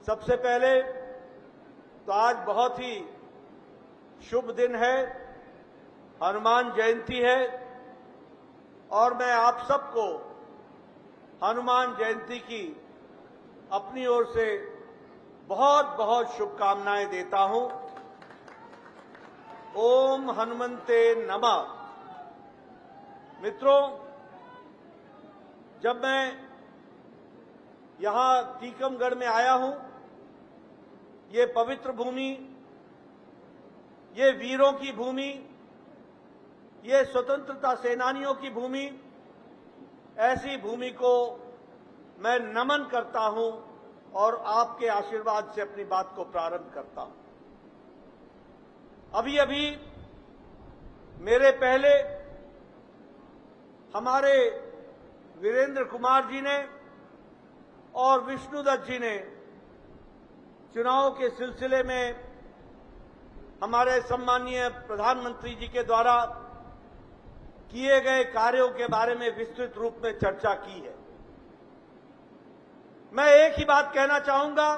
सबसे पहले तो आज बहुत ही शुभ दिन है, हनुमान जयंती है और मैं आप सबको हनुमान जयंती की अपनी ओर से बहुत बहुत शुभकामनाएं देता हूं। ओम हनुमंते नमः। मित्रों, जब मैं यहां टीकमगढ़ में आया हूं, ये पवित्र भूमि, ये वीरों की भूमि, ये स्वतंत्रता सेनानियों की भूमि, ऐसी भूमि को मैं नमन करता हूं और आपके आशीर्वाद से अपनी बात को प्रारंभ करता हूं। अभी अभी मेरे पहले हमारे वीरेंद्र कुमार जी ने और विष्णुदत्त जी ने चुनाव के सिलसिले में हमारे सम्मानीय प्रधानमंत्री जी के द्वारा किए गए कार्यों के बारे में विस्तृत रूप में चर्चा की है। मैं एक ही बात कहना चाहूंगा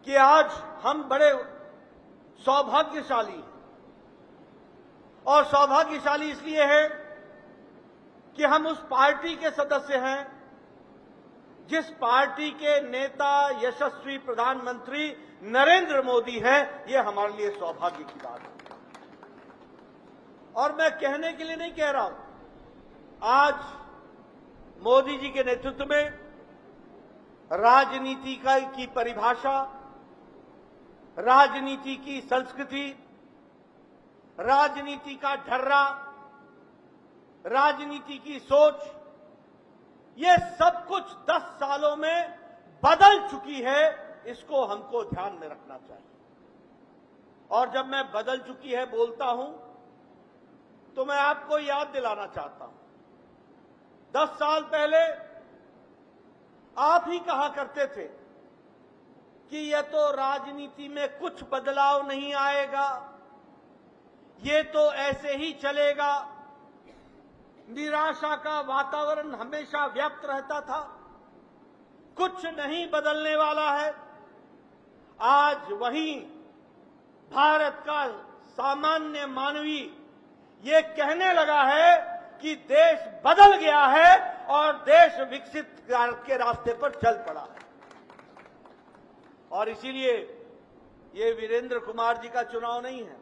कि आज हम बड़े सौभाग्यशाली हैं, और सौभाग्यशाली इसलिए है कि हम उस पार्टी के सदस्य हैं जिस पार्टी के नेता यशस्वी प्रधानमंत्री नरेंद्र मोदी हैं। ये हमारे लिए सौभाग्य की बात है और मैं कहने के लिए नहीं कह रहा हूं। आज मोदी जी के नेतृत्व में राजनीति की परिभाषा, राजनीति की संस्कृति, राजनीति का ढर्रा, राजनीति की सोच, ये सब कुछ 10 सालों में बदल चुकी है। इसको हमको ध्यान में रखना चाहिए। और जब मैं बदल चुकी है बोलता हूं तो मैं आपको याद दिलाना चाहता हूं, 10 साल पहले आप ही कहा करते थे कि यह तो राजनीति में कुछ बदलाव नहीं आएगा, ये तो ऐसे ही चलेगा। निराशा का वातावरण हमेशा व्याप्त रहता था, कुछ नहीं बदलने वाला है। आज वहीं भारत का सामान्य मानवी ये कहने लगा है कि देश बदल गया है और देश विकसित के रास्ते पर चल पड़ा है। और इसीलिए ये वीरेंद्र कुमार जी का चुनाव नहीं है।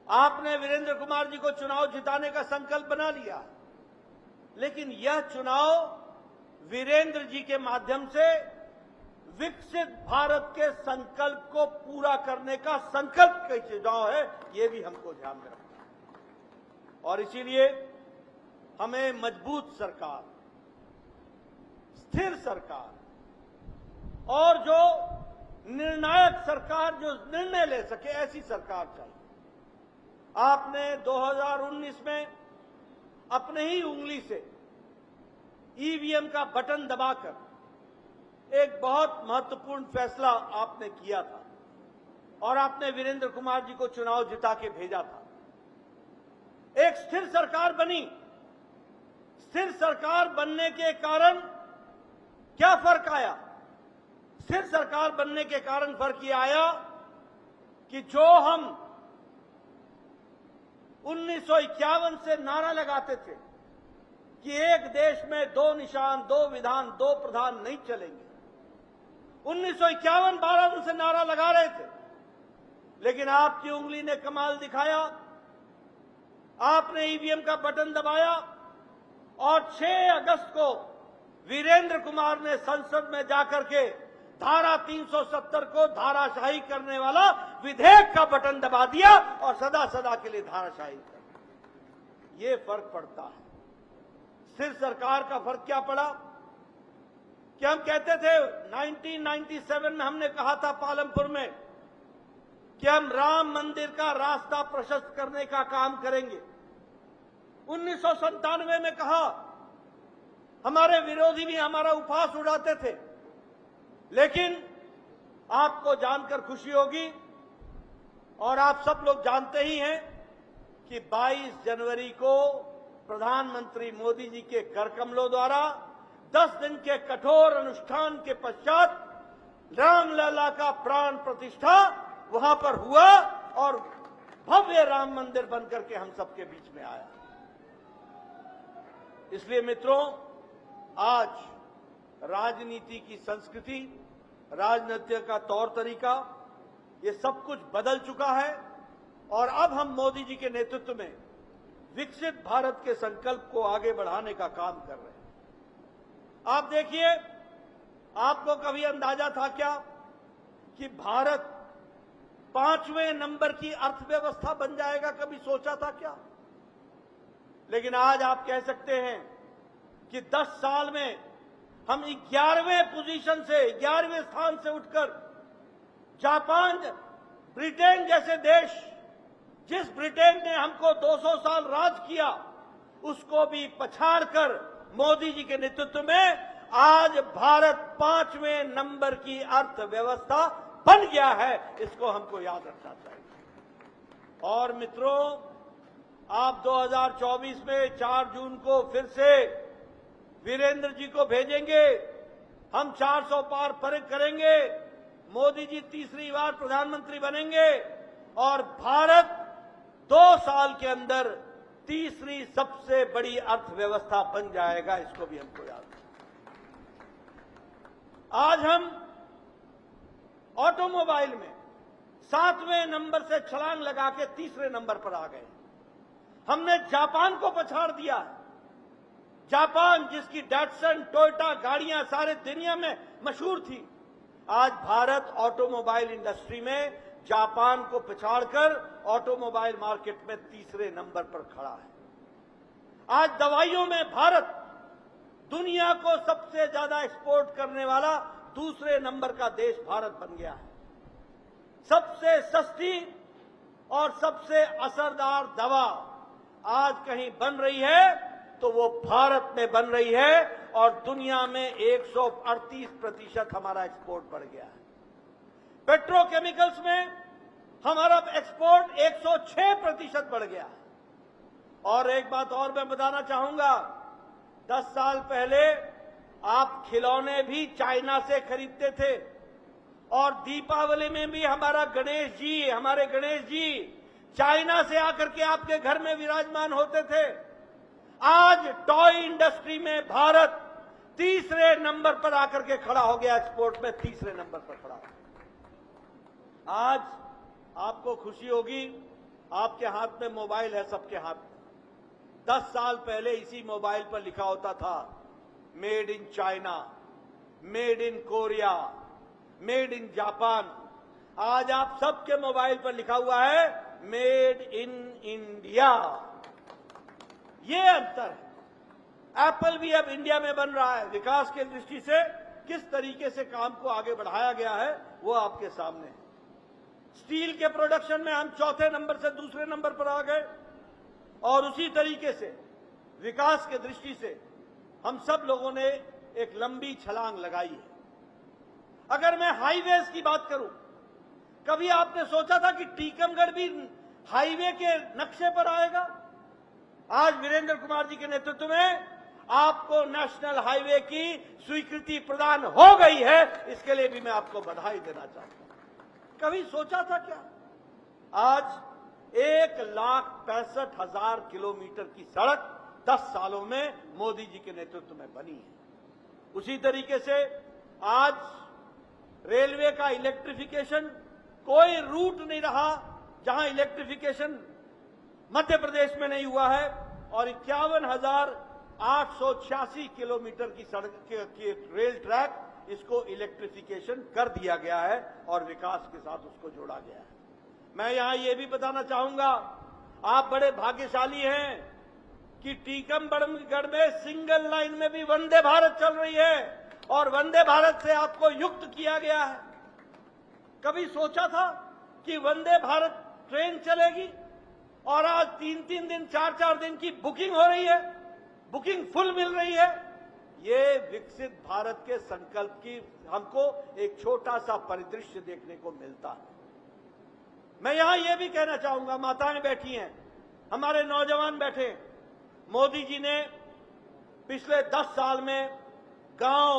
आपने वीरेंद्र कुमार जी को चुनाव जिताने का संकल्प बना लिया, लेकिन यह चुनाव वीरेंद्र जी के माध्यम से विकसित भारत के संकल्प को पूरा करने का संकल्प का चुनाव है। यह भी हमको ध्यान में रखना है और इसीलिए हमें मजबूत सरकार, स्थिर सरकार और जो निर्णायक सरकार, जो निर्णय ले सके, ऐसी सरकार चाहिए। आपने 2019 में अपने ही उंगली से ईवीएम का बटन दबाकर एक बहुत महत्वपूर्ण फैसला आपने किया था और आपने वीरेंद्र कुमार जी को चुनाव जिता के भेजा था। एक स्थिर सरकार बनी। स्थिर सरकार बनने के कारण क्या फर्क आया? स्थिर सरकार बनने के कारण फर्क यह आया कि जो हम 1951 से नारा लगाते थे कि एक देश में 2 निशान, 2 विधान, 2 प्रधान नहीं चलेंगे, 1951 12 दिन से नारा लगा रहे थे, लेकिन आपकी उंगली ने कमाल दिखाया। आपने ईवीएम का बटन दबाया और 6 अगस्त को वीरेंद्र कुमार ने संसद में जाकर के धारा 370 को धाराशाही करने वाला विधेयक का बटन दबा दिया और सदा सदा के लिए धाराशाही कर दिया। ये फर्क पड़ता है। स्थिर सरकार का फर्क क्या पड़ा कि हम कहते थे 1997 में हमने कहा था पालमपुर में कि हम राम मंदिर का रास्ता प्रशस्त करने का काम करेंगे। 1997 में कहा, हमारे विरोधी भी हमारा उपहास उड़ाते थे, लेकिन आपको जानकर खुशी होगी और आप सब लोग जानते ही हैं कि 22 जनवरी को प्रधानमंत्री मोदी जी के कर कमलों द्वारा 10 दिन के कठोर अनुष्ठान के पश्चात रामलला का प्राण प्रतिष्ठा वहां पर हुआ और भव्य राम मंदिर बनकर के हम सबके बीच में आया। इसलिए मित्रों, आज राजनीति की संस्कृति, राजनीति का तौर तरीका, ये सब कुछ बदल चुका है और अब हम मोदी जी के नेतृत्व में विकसित भारत के संकल्प को आगे बढ़ाने का काम कर रहे हैं। आप देखिए, आपको कभी अंदाजा था क्या कि भारत 5वें नंबर की अर्थव्यवस्था बन जाएगा? कभी सोचा था क्या? लेकिन आज आप कह सकते हैं कि 10 साल में हम 11वें पोजीशन से, 11वें स्थान से उठकर जापान, ब्रिटेन जैसे देश, जिस ब्रिटेन ने हमको 200 साल राज किया, उसको भी पछाड़कर मोदी जी के नेतृत्व में आज भारत 5वें नंबर की अर्थव्यवस्था बन गया है। इसको हमको याद रखना चाहिए। और मित्रों, आप 2024 में 4 जून को फिर से वीरेंद्र जी को भेजेंगे, हम 400 पार करेंगे, मोदी जी तीसरी बार प्रधानमंत्री बनेंगे और भारत 2 साल के अंदर तीसरी सबसे बड़ी अर्थव्यवस्था बन जाएगा। इसको भी हमको याद रखना। आज हम ऑटोमोबाइल में 7वें नंबर से छलांग लगा के तीसरे नंबर पर आ गए। हमने जापान को पछाड़ दिया है। जापान, जिसकी डैटसन, टोयोटा गाड़ियां सारे दुनिया में मशहूर थी, आज भारत ऑटोमोबाइल इंडस्ट्री में जापान को पछाड़कर ऑटोमोबाइल मार्केट में तीसरे नंबर पर खड़ा है। आज दवाइयों में भारत दुनिया को सबसे ज्यादा एक्सपोर्ट करने वाला दूसरे नंबर का देश भारत बन गया है। सबसे सस्ती और सबसे असरदार दवा आज कहीं बन रही है तो वो भारत में बन रही है और दुनिया में 138% हमारा एक्सपोर्ट बढ़ गया है। पेट्रोकेमिकल्स में हमारा एक्सपोर्ट 106% बढ़ गया है। और एक बात और मैं बताना चाहूंगा, 10 साल पहले आप खिलौने भी चाइना से खरीदते थे और दीपावली में भी हमारे गणेश जी चाइना से आकर के आपके घर में विराजमान होते थे। आज टॉय इंडस्ट्री में भारत तीसरे नंबर पर आकर के खड़ा हो गया, एक्सपोर्ट में तीसरे नंबर पर खड़ा हो गया। आज आपको खुशी होगी, आपके हाथ में मोबाइल है, सबके हाथ में। 10 साल पहले इसी मोबाइल पर लिखा होता था made in China, made in Korea, made in Japan. आज आप सबके मोबाइल पर लिखा हुआ है मेड इन इंडिया। ये अंतर है। एप्पल भी अब इंडिया में बन रहा है। विकास की दृष्टि से किस तरीके से काम को आगे बढ़ाया गया है वो आपके सामने है। स्टील के प्रोडक्शन में हम 4थे नंबर से दूसरे नंबर पर आ गए और उसी तरीके से विकास की दृष्टि से हम सब लोगों ने एक लंबी छलांग लगाई है। अगर मैं हाईवेज की बात करूं, कभी आपने सोचा था कि टीकमगढ़ भी हाईवे के नक्शे पर आएगा? आज वीरेंद्र कुमार जी के नेतृत्व में आपको नेशनल हाईवे की स्वीकृति प्रदान हो गई है। इसके लिए भी मैं आपको बधाई देना चाहता हूं। कभी सोचा था क्या? आज 1,65,000 किलोमीटर की सड़क 10 सालों में मोदी जी के नेतृत्व में बनी है। उसी तरीके से आज रेलवे का इलेक्ट्रिफिकेशन, कोई रूट नहीं रहा जहां इलेक्ट्रिफिकेशन मध्य प्रदेश में नहीं हुआ है और 51,886 किलोमीटर की सड़क की रेल ट्रैक, इसको इलेक्ट्रिफिकेशन कर दिया गया है और विकास के साथ उसको जोड़ा गया है। मैं यहां यह भी बताना चाहूंगा, आप बड़े भाग्यशाली हैं कि टीकमगढ़ में सिंगल लाइन में भी वंदे भारत चल रही है और वंदे भारत से आपको युक्त किया गया है। कभी सोचा था कि वंदे भारत ट्रेन चलेगी और आज 3-3 दिन, 4-4 दिन की बुकिंग हो रही है, बुकिंग फुल मिल रही है? ये विकसित भारत के संकल्प की हमको एक छोटा सा परिदृश्य देखने को मिलता है। मैं यहां यह भी कहना चाहूंगा, माताएं बैठी हैं, हमारे नौजवान बैठे, मोदी जी ने पिछले 10 साल में गांव,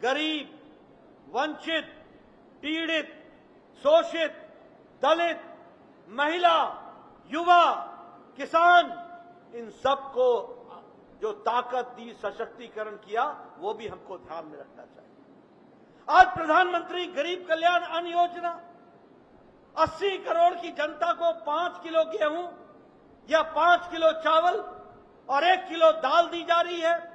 गरीब, वंचित, पीड़ित, शोषित, दलित, महिला, युवा, किसान, इन सबको जो ताकत दी, सशक्तिकरण किया, वो भी हमको ध्यान में रखना चाहिए। आज प्रधानमंत्री गरीब कल्याण अन्न योजना 80 करोड़ की जनता को 5 किलो गेहूं या 5 किलो चावल और 1 किलो दाल दी जा रही है।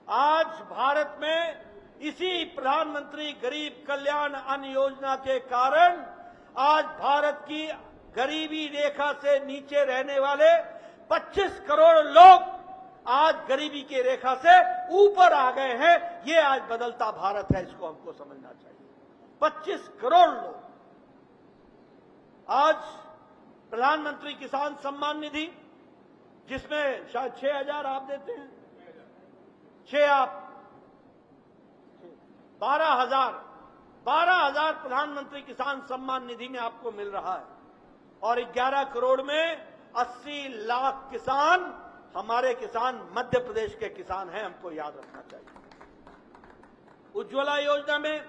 आज भारत में इसी प्रधानमंत्री गरीब कल्याण अन्न योजना के कारण आज भारत की गरीबी रेखा से नीचे रहने वाले 25 करोड़ लोग आज गरीबी की रेखा से ऊपर आ गए हैं। ये आज बदलता भारत है, इसको हमको समझना चाहिए। 25 करोड़ लोग आज प्रधानमंत्री किसान सम्मान निधि, जिसमें शायद 6,000 आप देते हैं, 6 आप 12,000 प्रधानमंत्री किसान सम्मान निधि में आपको मिल रहा है और 11 करोड़ में 80 लाख किसान हमारे किसान मध्य प्रदेश के किसान हैं, हमको याद रखना चाहिए। उज्ज्वला योजना में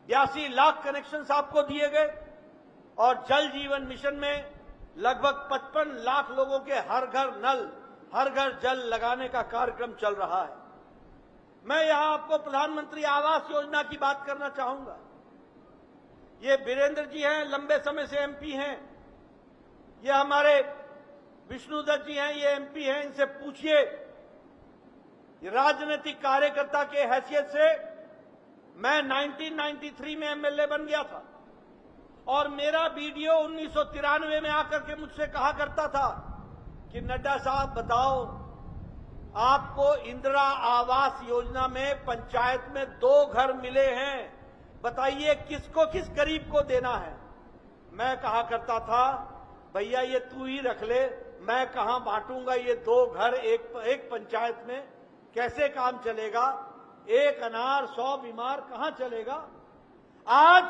82 लाख कनेक्शंस आपको दिए गए और जल जीवन मिशन में लगभग 55 लाख लोगों के हर घर नल, हर घर जल लगाने का कार्यक्रम चल रहा है। मैं यहां आपको प्रधानमंत्री आवास योजना की बात करना चाहूंगा। ये वीरेंद्र जी हैं, लंबे समय से एमपी हैं। ये हमारे विष्णुदत्त जी हैं, ये एमपी हैं। इनसे पूछिए, राजनीतिक कार्यकर्ता के हैसियत से मैं 1993 में एमएलए बन गया था और मेरा वीडियो 1993 में आकर के मुझसे कहा करता था कि नड्डा साहब बताओ, आपको इंदिरा आवास योजना में पंचायत में 2 घर मिले हैं, बताइए किसको, किस गरीब को देना है। मैं कहा करता था, भैया ये तू ही रख ले, मैं कहां बांटूंगा ये 2 घर एक पंचायत में, कैसे काम चलेगा? 1 अनार 100 बीमार कहां चलेगा? आज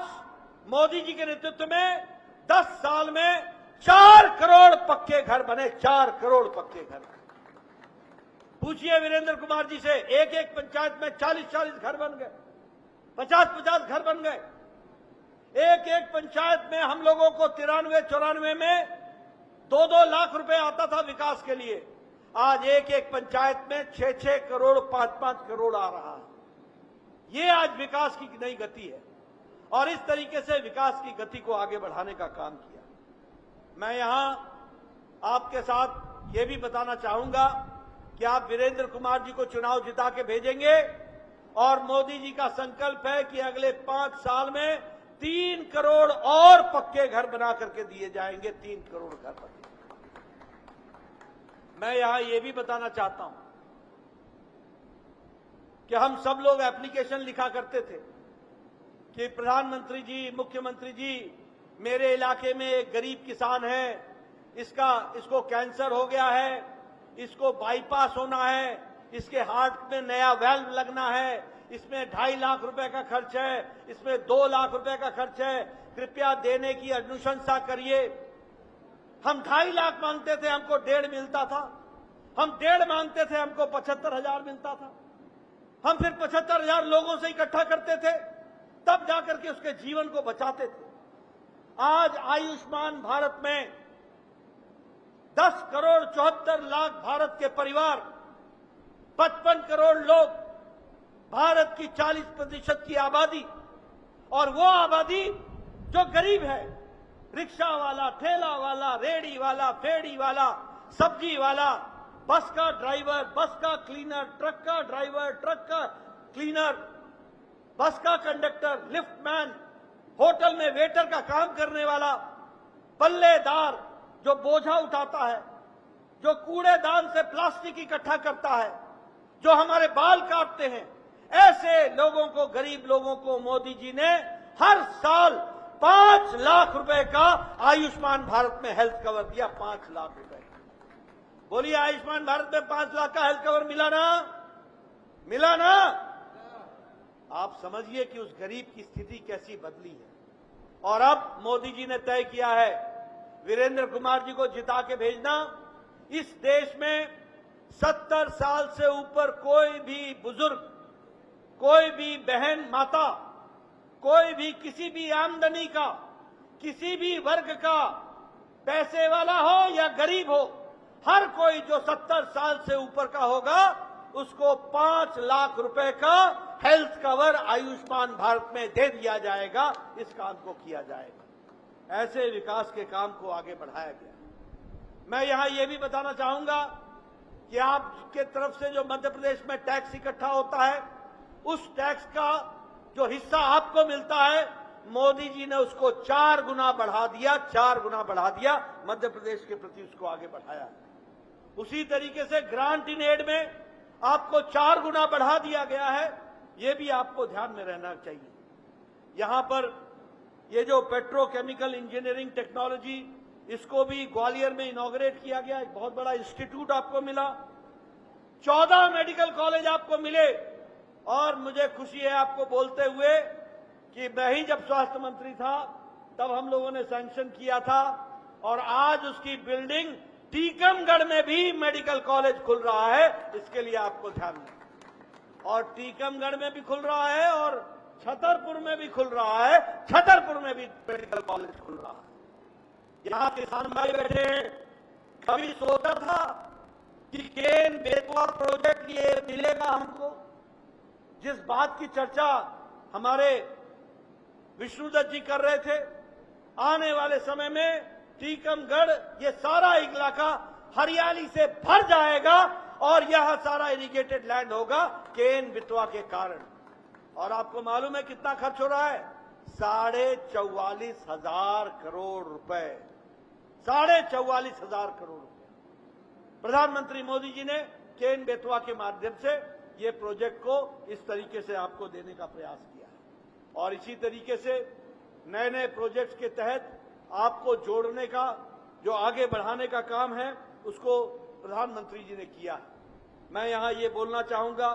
मोदी जी के नेतृत्व में 10 साल में 4 करोड़ पक्के घर बने, 4 करोड़ पक्के घर। पूछिए वीरेंद्र कुमार जी से, एक पंचायत में 40-40 घर बन गए, 50-50 घर बन गए। एक पंचायत में हम लोगों को 93-94 में 2-2 लाख रुपए आता था विकास के लिए। आज एक पंचायत में 6-6 करोड़ 5-5 करोड़ आ रहा है। ये आज विकास की नई गति है और इस तरीके से विकास की गति को आगे बढ़ाने का काम किया। मैं यहां आपके साथ ये भी बताना चाहूंगा कि आप वीरेंद्र कुमार जी को चुनाव जिता के भेजेंगे और मोदी जी का संकल्प है कि अगले 5 साल में 3 करोड़ और पक्के घर बना करके दिए जाएंगे, 3 करोड़ घर बने। मैं यहां यह भी बताना चाहता हूं कि हम सब लोग एप्लीकेशन लिखा करते थे कि प्रधानमंत्री जी, मुख्यमंत्री जी, मेरे इलाके में एक गरीब किसान है, इसको कैंसर हो गया है, इसको बाईपास होना है, इसके हार्ट में नया वेल्व लगना है, इसमें 2.5 लाख रुपए का खर्च है, इसमें 2 लाख रुपए का खर्च है, कृपया देने की अनुशंसा करिए। हम 2.5 लाख मांगते थे, हमको 1.5 मिलता था। हम 1.5 मांगते थे, हमको 75,000 मिलता था। हम फिर 75,000 लोगों से इकट्ठा करते थे, तब जाकर के उसके जीवन को बचाते थे। आज आयुष्मान भारत में 10 करोड़ 74 लाख भारत के परिवार, 55 करोड़ लोग, भारत की 40% की आबादी, और वो आबादी जो गरीब है, रिक्शा वाला, ठेला वाला, रेड़ी वाला, फेड़ी वाला, सब्जी वाला, बस का ड्राइवर, बस का क्लीनर, ट्रक का ड्राइवर, ट्रक का क्लीनर, बस का कंडक्टर, लिफ्टमैन, होटल में वेटर का काम करने वाला, पल्लेदार जो बोझा उठाता है, जो कूड़ेदान से प्लास्टिक इकट्ठा करता है, जो हमारे बाल काटते हैं, ऐसे लोगों को, गरीब लोगों को मोदी जी ने हर साल 5 लाख रुपए का आयुष्मान भारत में हेल्थ कवर दिया। 5 लाख रुपए। बोलिए, आयुष्मान भारत में 5 लाख का हेल्थ कवर मिला ना? मिला ना? आप समझिए कि उस गरीब की स्थिति कैसी बदली है। और अब मोदी जी ने तय किया है वीरेंद्र कुमार जी को जिता के भेजना। इस देश में 70 साल से ऊपर कोई भी बुजुर्ग कोई भी बहन माता, कोई भी किसी भी आमदनी का, किसी भी वर्ग का, पैसे वाला हो या गरीब हो, हर कोई जो 70 साल से ऊपर का होगा उसको 5 लाख रुपए का हेल्थ कवर आयुष्मान भारत में दे दिया जाएगा। इस काम को किया जाएगा। ऐसे विकास के काम को आगे बढ़ाया गया। मैं यहां यह भी बताना चाहूंगा कि आपके तरफ से जो मध्य प्रदेश में टैक्स इकट्ठा होता है, उस टैक्स का जो हिस्सा आपको मिलता है, मोदी जी ने उसको 4 गुना बढ़ा दिया, 4 गुना बढ़ा दिया। मध्य प्रदेश के प्रति उसको आगे बढ़ाया। उसी तरीके से ग्रांट इन एड में आपको 4 गुना बढ़ा दिया गया है। यह भी आपको ध्यान में रहना चाहिए। यहां पर ये जो पेट्रोकेमिकल इंजीनियरिंग टेक्नोलॉजी, इसको भी ग्वालियर में इनॉग्रेट किया गया। एक बहुत बड़ा इंस्टीट्यूट आपको मिला। 14 मेडिकल कॉलेज आपको मिले। और मुझे खुशी है आपको बोलते हुए कि मैं ही जब स्वास्थ्य मंत्री था तब हम लोगों ने सैंक्शन किया था, और आज उसकी बिल्डिंग टीकमगढ़ में भी मेडिकल कॉलेज खुल रहा है। इसके लिए आपको ध्यान दें। और टीकमगढ़ में भी खुल रहा है और छतरपुर में भी खुल रहा है। छतरपुर में भी मेडिकल कॉलेज खुल रहा है। यहां किसान भाई बैठे हैं। कभी सोचा था कि केन बेतवा प्रोजेक्ट ये मिलेगा हमको? जिस बात की चर्चा हमारे विष्णुदत्त जी कर रहे थे, आने वाले समय में टीकमगढ़ ये सारा इलाका हरियाली से भर जाएगा और यह सारा इरिगेटेड लैंड होगा केन बेतवा के कारण। और आपको मालूम है कितना खर्च हो रहा है? 44,500 करोड़ रुपए। 44,500 करोड़ रुपए प्रधानमंत्री मोदी जी ने केन बेतवा के माध्यम से ये प्रोजेक्ट को इस तरीके से आपको देने का प्रयास किया है। और इसी तरीके से नए नए प्रोजेक्ट्स के तहत आपको जोड़ने का, जो आगे बढ़ाने का काम है, उसको प्रधानमंत्री जी ने किया है। मैं यहां ये बोलना चाहूंगा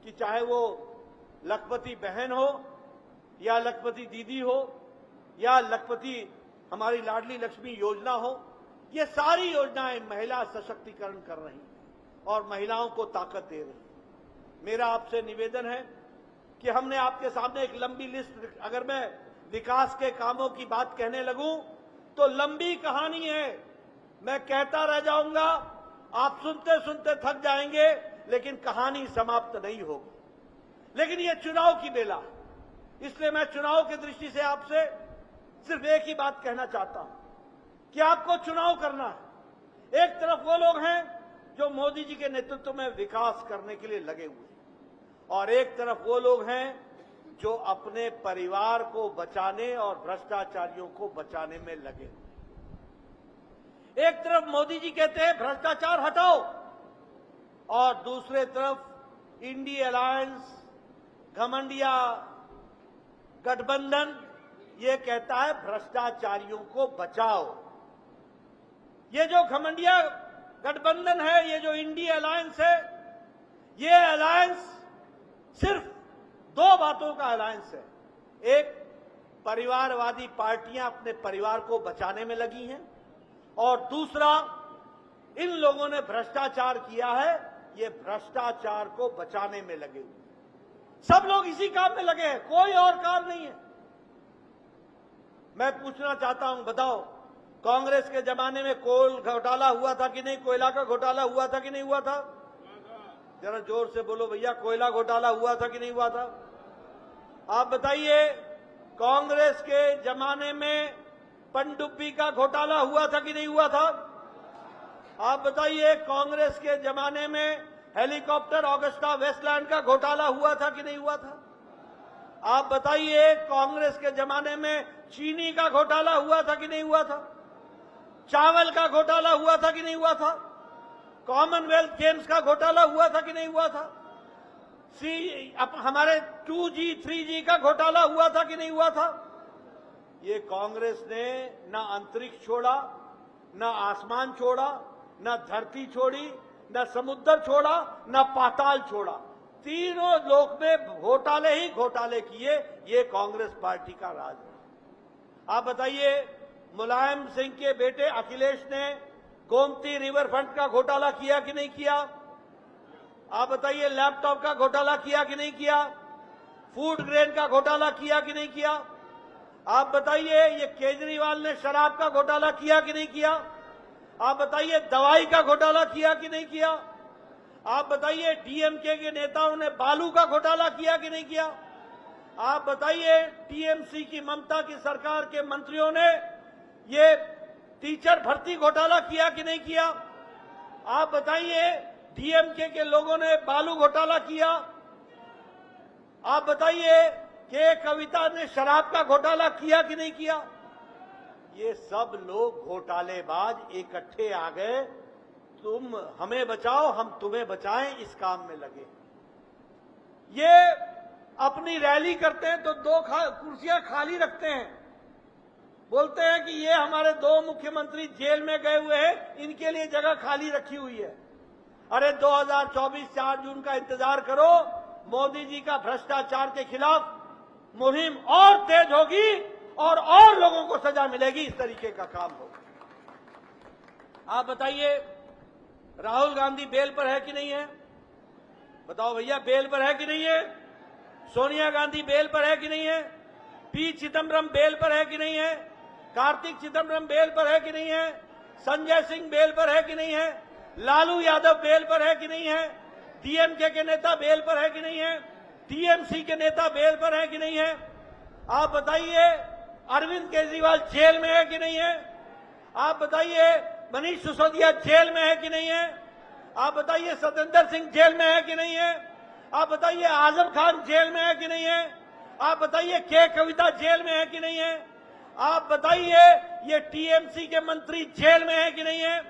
कि चाहे वो लखपति बहन हो या लखपति दीदी हो या लखपति हमारी लाडली लक्ष्मी योजना हो, ये सारी योजनाएं महिला सशक्तिकरण कर रही हैं और महिलाओं को ताकत दे रही हैं। मेरा आपसे निवेदन है कि हमने आपके सामने एक लंबी लिस्ट, अगर मैं विकास के कामों की बात कहने लगूं तो लंबी कहानी है। मैं कहता रह जाऊंगा, आप सुनते सुनते थक जाएंगे, लेकिन कहानी समाप्त नहीं होगी। लेकिन ये चुनाव की बेला, इसलिए मैं चुनाव की दृष्टि से आपसे सिर्फ एक ही बात कहना चाहता हूं कि आपको चुनाव करना है। एक तरफ वो लोग हैं जो मोदी जी के नेतृत्व में विकास करने के लिए लगे हुए हैं, और एक तरफ वो लोग हैं जो अपने परिवार को बचाने और भ्रष्टाचारियों को बचाने में लगे हुए। एक तरफ मोदी जी कहते हैं भ्रष्टाचार हटाओ, और दूसरे तरफ इंडिया अलायंस, घमंडिया गठबंधन ये कहता है भ्रष्टाचारियों को बचाओ। ये जो घमंडिया गठबंधन है, ये जो इंडिया अलायंस है, ये अलायंस सिर्फ 2 बातों का अलायंस है। एक, परिवारवादी पार्टियां अपने परिवार को बचाने में लगी हैं, और दूसरा, इन लोगों ने भ्रष्टाचार किया है, ये भ्रष्टाचार को बचाने में लगे हुए। सब लोग इसी काम में लगे हैं, कोई और काम नहीं है। मैं पूछना चाहता हूं, बताओ कांग्रेस के जमाने में कोल घोटाला हुआ था कि नहीं? कोयला का घोटाला हुआ था कि नहीं हुआ था? जरा जोर से बोलो भैया, कोयला घोटाला हुआ था कि नहीं हुआ था? आप बताइए, कांग्रेस के जमाने में पनडुब्बी का घोटाला हुआ था कि नहीं हुआ था? आप बताइए, कांग्रेस के जमाने में हेलीकॉप्टर ऑगस्टा वेस्टलैंड का घोटाला हुआ था कि नहीं हुआ था? आप बताइए, कांग्रेस के जमाने में चीनी का घोटाला हुआ था कि नहीं हुआ था? चावल का घोटाला हुआ था कि नहीं हुआ था? कॉमनवेल्थ गेम्स का घोटाला हुआ था कि नहीं हुआ था? हमारे 2G 3G का घोटाला हुआ था कि नहीं हुआ था? ये कांग्रेस ने ना अंतरिक्ष छोड़ा, ना आसमान छोड़ा, ना धरती छोड़ी, ना समुद्र छोड़ा, ना पाताल छोड़ा। तीनों लोक में घोटाले ही घोटाले किए। ये कांग्रेस पार्टी का राज है। आप बताइए, मुलायम सिंह के बेटे अखिलेश ने गोमती रिवर फ्रंट का घोटाला किया कि नहीं किया? आप बताइए लैपटॉप का घोटाला किया कि नहीं किया? फूड ग्रेन का घोटाला किया कि नहीं किया? आप बताइए ये केजरीवाल ने शराब का घोटाला किया कि नहीं किया? आप बताइए दवाई का घोटाला किया कि नहीं किया? आप बताइए डीएमके के नेताओं ने बालू का घोटाला किया कि नहीं किया? आप बताइए टीएमसी की ममता की सरकार के मंत्रियों ने ये टीचर भर्ती घोटाला किया कि नहीं किया? आप बताइए डीएमके के लोगों ने बालू घोटाला किया? आप बताइए कि कविता ने शराब का घोटाला किया कि नहीं किया? ये सब लोग घोटालेबाज इकट्ठे आ गए, तुम हमें बचाओ हम तुम्हें बचाएं, इस काम में लगे। ये अपनी रैली करते हैं तो दो कुर्सियां खाली रखते हैं, बोलते हैं कि ये हमारे दो मुख्यमंत्री जेल में गए हुए हैं, इनके लिए जगह खाली रखी हुई है। अरे 2024 4 जून का इंतजार करो, मोदी जी का भ्रष्टाचार के खिलाफ मुहिम और तेज होगी और लोगों को सजा मिलेगी। इस तरीके का काम होगा। आप बताइए राहुल गांधी बेल पर है कि नहीं है? बताओ भैया, बेल पर है कि नहीं है? सोनिया गांधी बेल पर है कि नहीं है? पी चिदम्बरम बेल पर है कि नहीं है? कार्तिक चिदम्बरम बेल पर है कि नहीं है? संजय सिंह बेल पर है कि नहीं है? लालू यादव बेल पर है कि नहीं है? डीएमके के नेता बेल पर है कि नहीं है? टीएमसी के नेता बेल पर है कि नहीं है? आप बताइए अरविंद केजरीवाल जेल में है कि नहीं है? आप बताइए मनीष सिसोदिया जेल में है कि नहीं है? आप बताइए सत्येंद्र सिंह जेल में है कि नहीं है? आप बताइए आजम खान जेल में है कि नहीं है? आप बताइए के कविता जेल में है कि नहीं है? आप बताइए ये टीएमसी के मंत्री जेल में है कि नहीं है?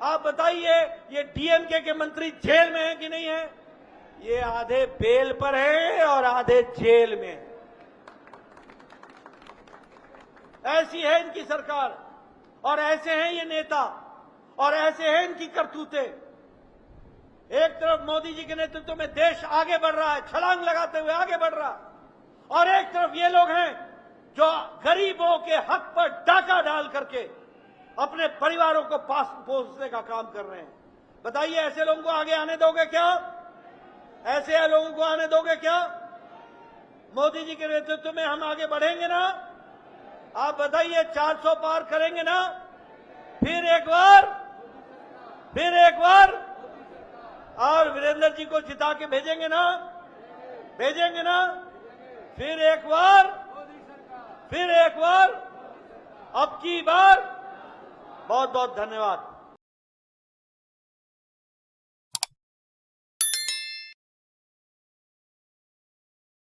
आप बताइए ये डीएमके के मंत्री जेल में है कि नहीं है? ये आधे बेल पर है और आधे जेल में है। ऐसी है इनकी सरकार और ऐसे हैं ये नेता और ऐसे हैं इनकी करतूतें। एक तरफ मोदी जी के नेतृत्व में देश आगे बढ़ रहा है, छलांग लगाते हुए आगे बढ़ रहा, और एक तरफ ये लोग हैं जो गरीबों के हक पर डाका डाल करके अपने परिवारों को पास पोसने का काम कर रहे हैं। बताइए ऐसे लोगों को आगे आने दोगे क्या? ऐसे लोगों को आने दोगे क्या? मोदी जी के नेतृत्व में हम आगे बढ़ेंगे ना? आप बताइए 400 पार करेंगे ना? फिर एक बार और वीरेंद्र जी को जिता के भेजेंगे ना? भेजेंगे ना? फिर एक बार अब की बार। बहुत बहुत धन्यवाद।